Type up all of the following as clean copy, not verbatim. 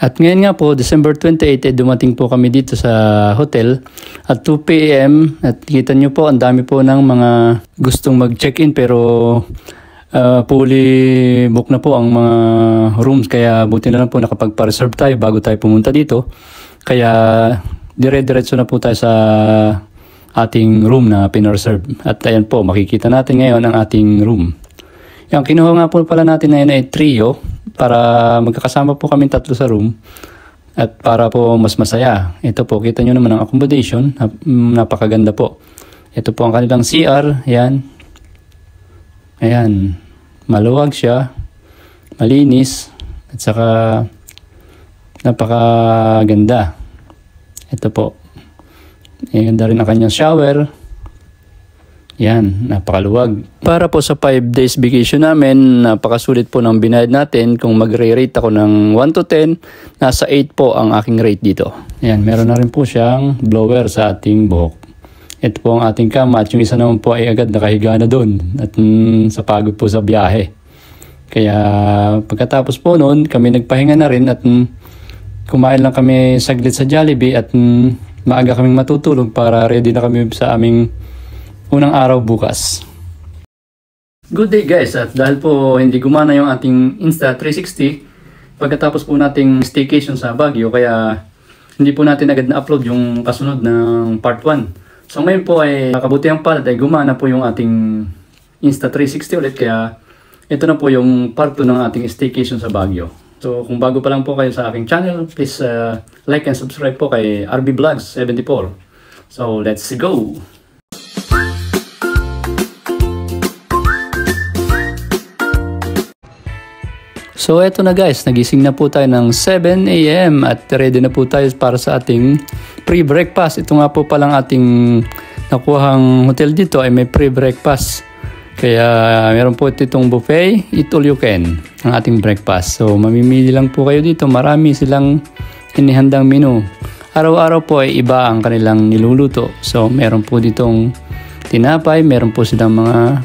At ngayon nga po, December 28, dumating po kami dito sa hotel at 2 p.m. At kita nyo po, ang dami po ng mga gustong mag-check-in pero fully book na po ang mga rooms. Kaya buti na lang po nakapagpa-reserve tayo bago tayo pumunta dito. Kaya dire-diretso na po tayo sa ating room na pinareserve. At ayan po, makikita natin ngayon ang ating room. Yung kinuha nga po pala natin ngayon ay trio para magkakasama po kami tatlo sa room at para po mas masaya. Ito po, kita nyo naman ang accommodation, napakaganda po. Ito po ang kanilang CR, ayan. Ayan, maluwag siya, malinis, at saka napakaganda. Ito po, ganda rin ang kanyang shower. Yan, napakaluwag. Para po sa 5 days vacation namin, napakasulit po ng binayad natin. Kung magre-rate ako ng 1 to 10, nasa 8 po ang aking rate dito. Yan, meron na rin po siyang blower sa ating buhok. Ito po ang ating kama at yung isa naman po ay agad nakahiga na doon at sa pagod po sa biyahe. Kaya pagkatapos po noon, kami nagpahinga na rin at kumain lang kami saglit sa Jollibee at maaga kaming matutulog para ready na kami sa aming unang araw bukas. Good day guys, at dahil po hindi gumana yung ating Insta360 pagkatapos po nating staycation sa Baguio, kaya hindi po natin agad na-upload yung kasunod ng part 1. So ngayon po ay kabutihang palad ay gumana po yung ating Insta360 ulit, kaya ito na po yung part 2 ng ating staycation sa Baguio. So kung bago pa lang po kayo sa aking channel, please like and subscribe po kay RB Vlogs 74. So let's go! So eto na guys, nagising na po tayo ng 7 AM at ready na po tayo para sa ating pre-breakfast. Ito nga po palang ating nakuhang hotel dito ay may pre-breakfast. Kaya meron po itong buffet, eat all you can, ang ating breakfast. So mamimili lang po kayo dito, marami silang inihandang menu. Araw-araw po ay iba ang kanilang niluluto. So meron po ditong tinapay, meron po silang mga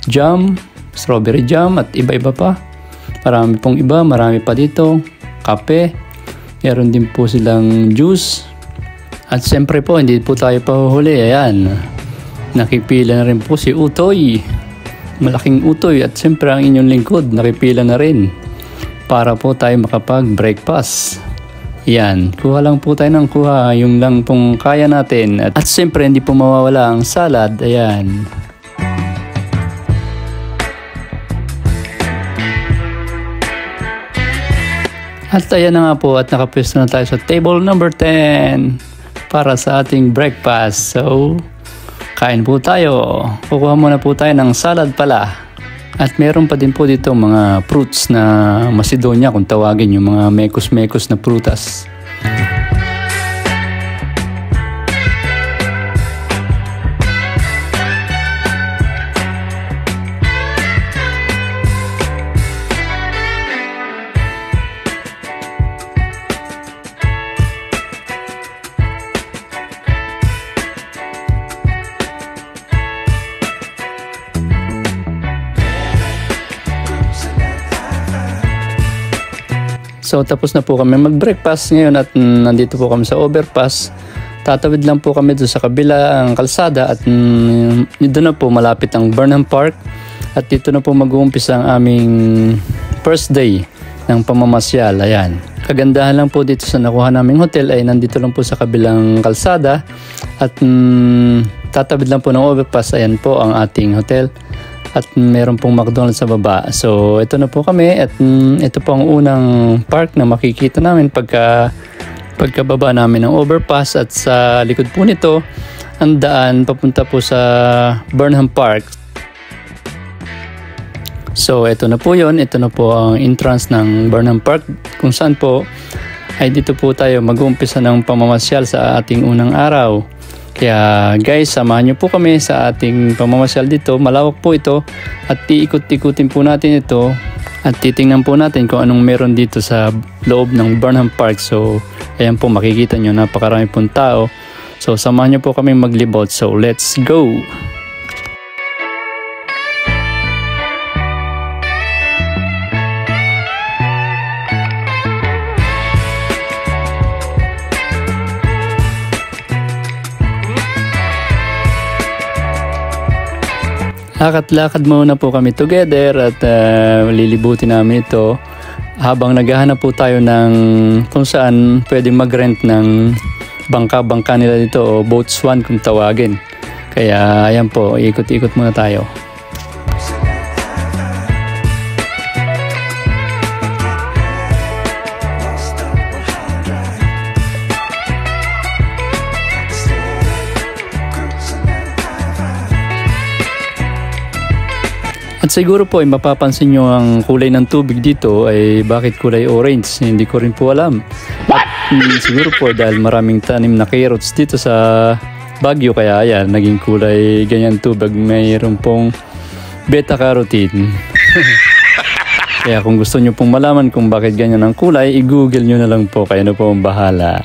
jam, strawberry jam at iba-iba pa. Marami pong iba, marami pa dito, kape, meron din po silang juice. At siyempre po, hindi po tayo pahuhuli, ayan. Nakipila na rin po si Utoy, malaking Utoy, at siyempre ang inyong lingkod, nakipila na rin para po tayo makapag-breakfast. Ayan, kuha lang po tayo ng kuha, yung lang pong kaya natin. At siyempre, hindi po mawawala ang salad, ayan. At ayan na nga po at nakapwesto na tayo sa table number 10 para sa ating breakfast. So, kain po tayo. Kukuha muna po tayo ng salad pala. At meron pa din po dito mga fruits na Macedonia kung tawagin, yung mga mekos-mekos na prutas. So tapos na po kami mag-breakfast ngayon at nandito po kami sa overpass. Tatawid lang po kami doon sa kabila ang kalsada at dito na po malapit ang Burnham Park. At dito na po mag-uumpisa ang aming first day ng pamamasyal. Ayan. Kagandahan lang po dito sa nakuha naming hotel ay nandito lang po sa kabilang kalsada. At tatawid lang po ng overpass. Ayan po ang ating hotel. At meron pong McDonald's sa baba. So ito na po kami at ito po ang unang park na makikita namin pagkababa namin ng overpass. At sa likod po nito ang daan papunta po sa Burnham Park. So ito na po yun, ito na po ang entrance ng Burnham Park kung saan po ay dito po tayo mag-uumpisa ng pamamasyal sa ating unang araw. Kaya guys, samahan nyo po kami sa ating pamamasyal dito. Malawak po ito at iikot-ikutin po natin ito at titingnan po natin kung anong meron dito sa loob ng Burnham Park. So ayan po, makikita nyo, napakarami pong tao. So samahan nyo po kami maglibot. So let's go! Lakad-lakad muna po kami together at lilibutin namin ito habang naghahanap po tayo ng kung saan pwedeng mag-rent ng bangka-bangka nila dito o boat swan kung tawagin. Kaya ayan po, ikot-ikot muna tayo. At siguro po ay mapapansin nyo ang kulay ng tubig dito ay bakit kulay orange. Hindi ko rin po alam. At siguro po dahil maraming tanim na carrots dito sa Baguio kaya ayan, naging kulay ganyan tubig. Mayroon pong beta-carotene. Kaya kung gusto nyo pong malaman kung bakit ganyan ang kulay, i-google nyo na lang po. Kayo na po ang bahala.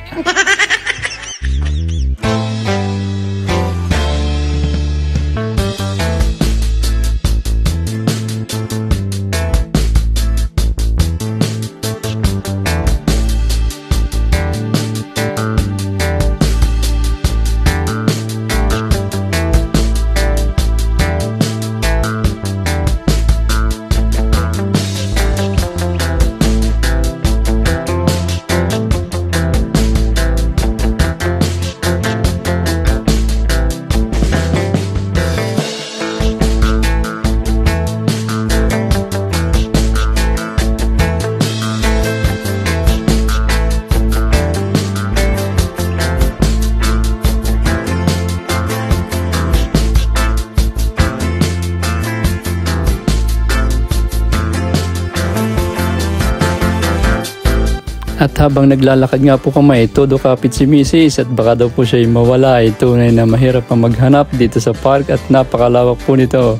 At habang naglalakad nga po kami, todo kapit si Mrs. at baka daw po siya mawala. Tunay na mahirap ang maghanap dito sa park at napakalawak po nito.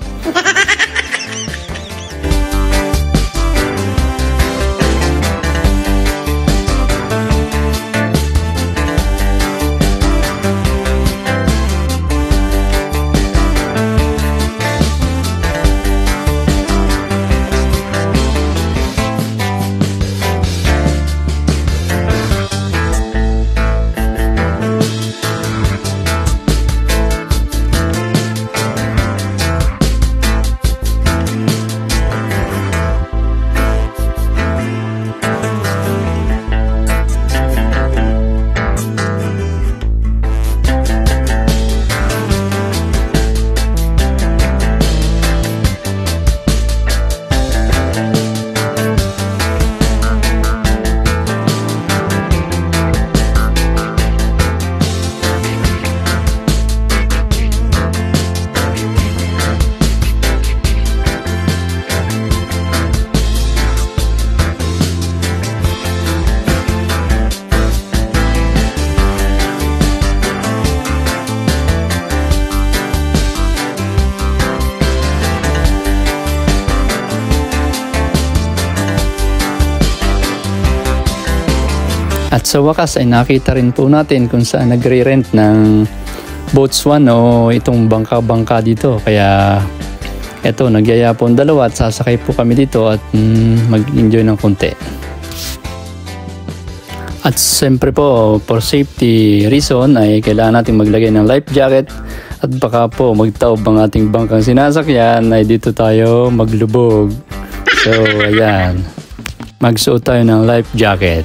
At sa wakas ay nakita rin po natin kung saan nagre-rent ng boat swan o itong bangka-bangka dito. Kaya eto, nagyaya po ang dalawa at sasakay po kami dito at mag-enjoy ng konti. At siyempre po, for safety reason ay kailangan natin maglagay ng life jacket at baka po magtaob ang ating bangkang sinasakyan ay dito tayo maglubog. So ayan, magsuot tayo ng life jacket.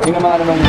Tingnan mo ano bang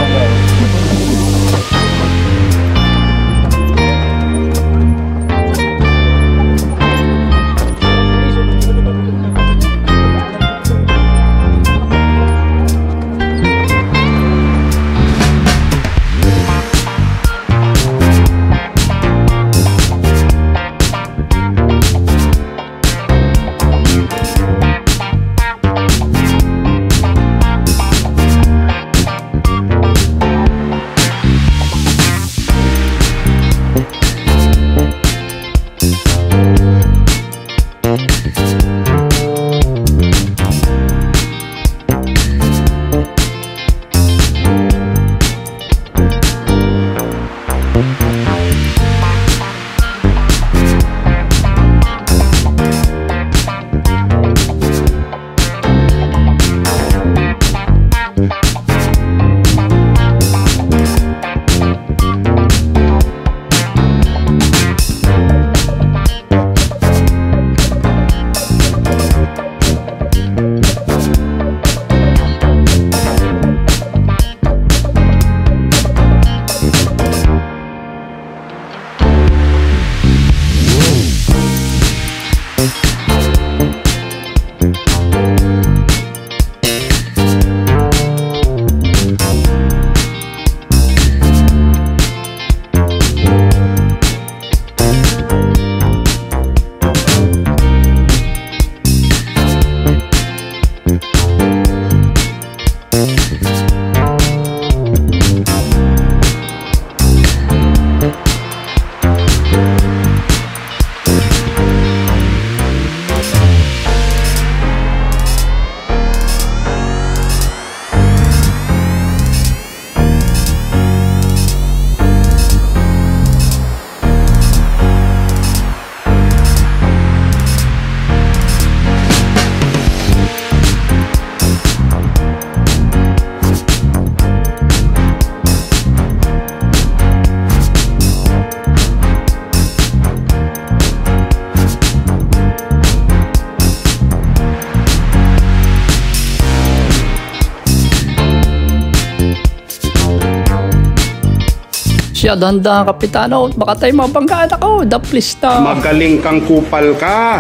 siya, dahan-dahan kapitano. Baka tayo mabanggaan ako. The please na. Magaling kang kupal ka.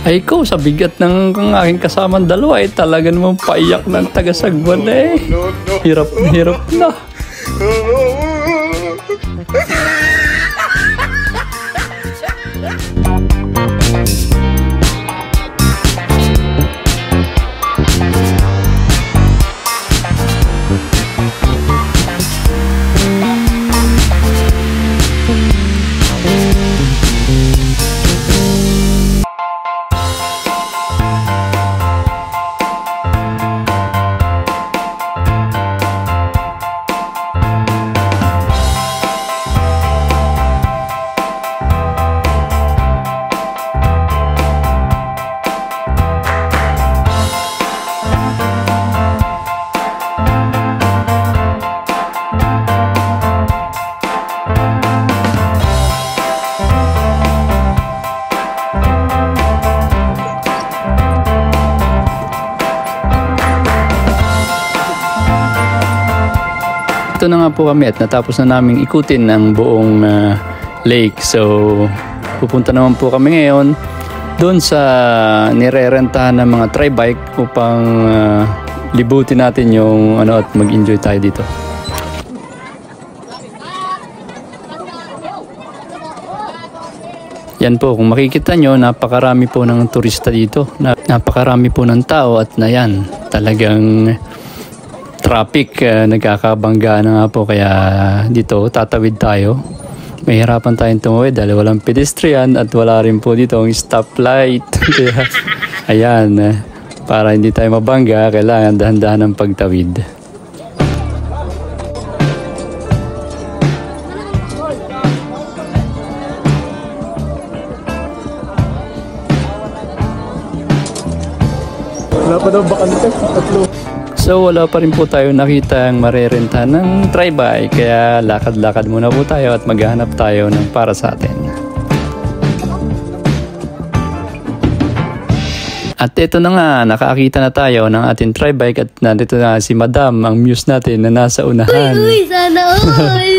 Ay ko, sa bigat ng aking kasamang dalawa, talaga namang paiyak ng taga-Sagwan eh. Hirap na hirap na. Ito na nga po kami at natapos na naming ikutin ang buong lake. So, pupunta naman po kami ngayon doon sa nirerentahan ng mga tri-bike upang libutin natin yung at mag-enjoy tayo dito. Yan po, kung makikita nyo, napakarami po ng turista dito. Napakarami po ng tao at na yan, talagang traffic, nagkakabangga na nga po, kaya dito tatawid tayo. Mahirapan tayong tumawid dahil walang pedestrian at wala rin po dito ang stoplight. Kaya ayan, para hindi tayo mabangga, kailangan dahan-dahan ng pagtawid. Wala pa daw bakante, tatlo. So wala pa rin po tayo nakita ang marerenta ng tri-bike, kaya lakad-lakad muna po tayo at maghanap tayo ng para sa atin. At ito na nga, nakakita na tayo ng ating tri-bike at nandito na si Madam, ang muse natin na nasa unahan. Uy, sana all!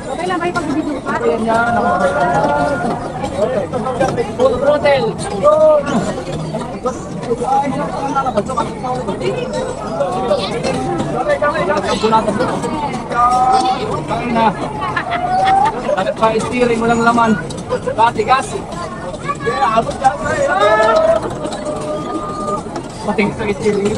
Okay lang kayo pag-video pa? Full throttle! Agad pa steering, walang laman. Tigas. Pating sa steering.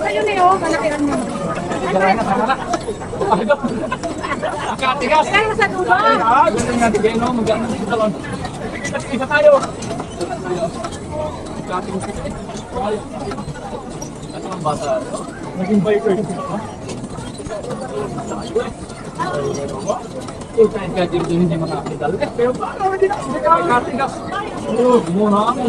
Kayo niyo, malakihan mo. Tigas. Kaya sa dulo. Ganun nga tigay no, magano sa salon. Isa tayo. Ito ang bata. Naging biker. Kaya dito hindi makakita. Pero paano hindi nakakatigas? Muna ako.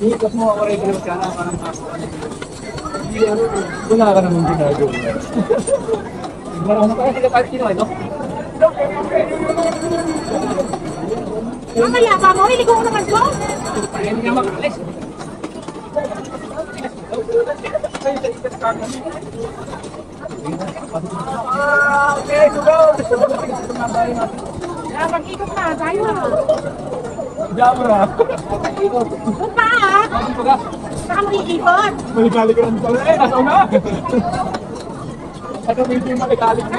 Ikat mo ako regular ka na parang wala ka naman ginagawa. Marami na kaya sila kahit sino, no? Mamaya pa mo, hindi ko naman ko. Hindi nga makalis. Okay, so go! Mag-ikot na, tayo na. Diyan na. Doon pa ah. Saka mo iikot. Malikali ka ng pala eh, nasa una. Ano medyo yung malikali ka na.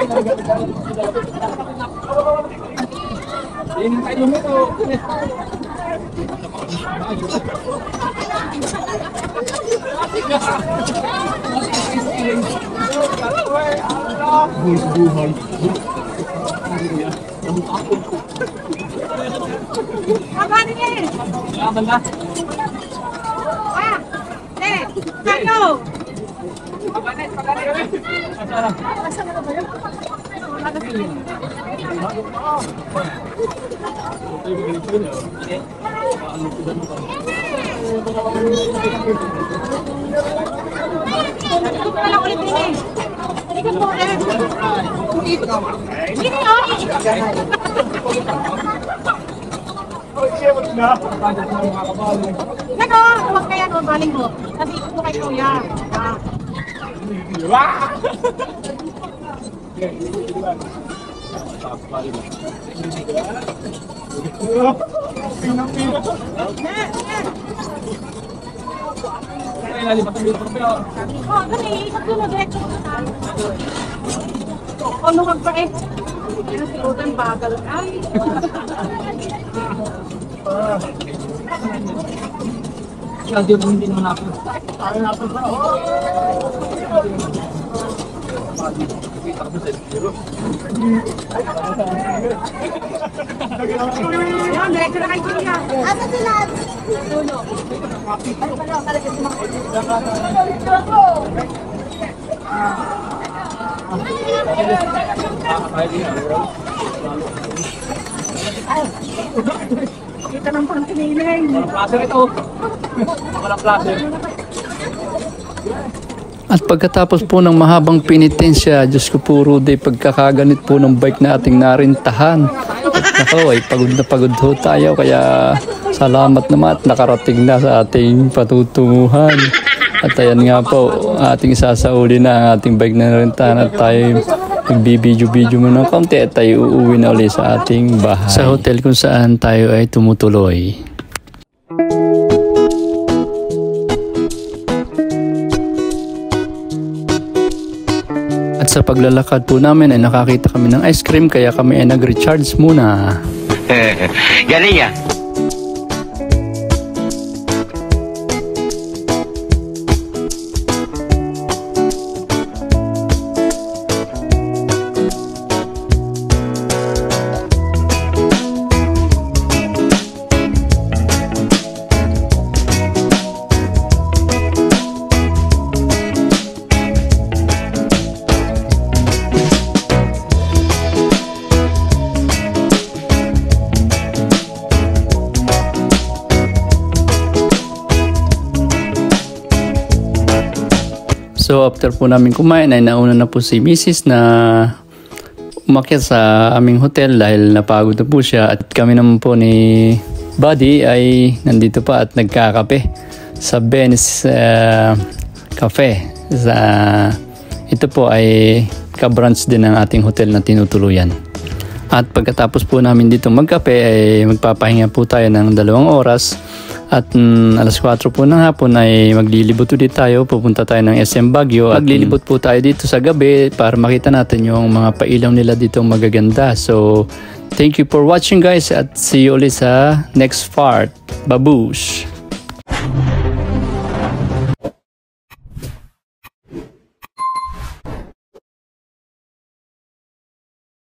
Yan yung kayo mo ito. Buhay. Abang ni. Laban na. Ah. Tayo. Pagalit. Asala. Asa na ba yun? Ikot mo eh. Sino yun? Ano? Huwag kaya no, baling mo. Kasi ikot mo kay Kuya. Oh, kasi ikot mo diretso ka. Oh, lumag pa eh. Pero si Udan bagal. Ay. Kasi hindi naman ako. Yan, diretso na kay Kuya. Asa sila? Tulo. Kita ng pang kiniling. Walang placer ito. Walang placer. At pagkatapos po ng mahabang penitensya, Diyos ko po Rudy, pagkakaganit po ng bike na ating narintahan. Ako ay pagod ho tayo, kaya salamat naman at nakarating na sa ating patutunguhan. At ayan nga po, ating sasauli na ang ating bike na narintahan at tayo magbibidyo-video mo ng kaunti at tayo uuwi na ulit sa ating bahay. Sa hotel kung saan tayo ay tumutuloy. At sa paglalakad po namin ay nakakita kami ng ice cream kaya kami ay nag-recharge muna. Galing ya. So after po namin kumain ay nauna na po si Mrs. na umakyat sa aming hotel dahil napagod na po siya at kami naman po ni Buddy ay nandito pa at nagkakape sa Ben's Cafe. Ito po ay ka-branch din ng ating hotel na tinutuluyan. At pagkatapos po namin dito magkape ay magpapahinga po tayo ng 2 oras. At alas 4 po ng hapon ay maglilibot ulit tayo. Pupunta tayo ng SM Baguio. At maglilibot po tayo dito sa gabi para makita natin yung mga pailaw nila dito magaganda. So, thank you for watching guys at see you ulit sa next part. Babush!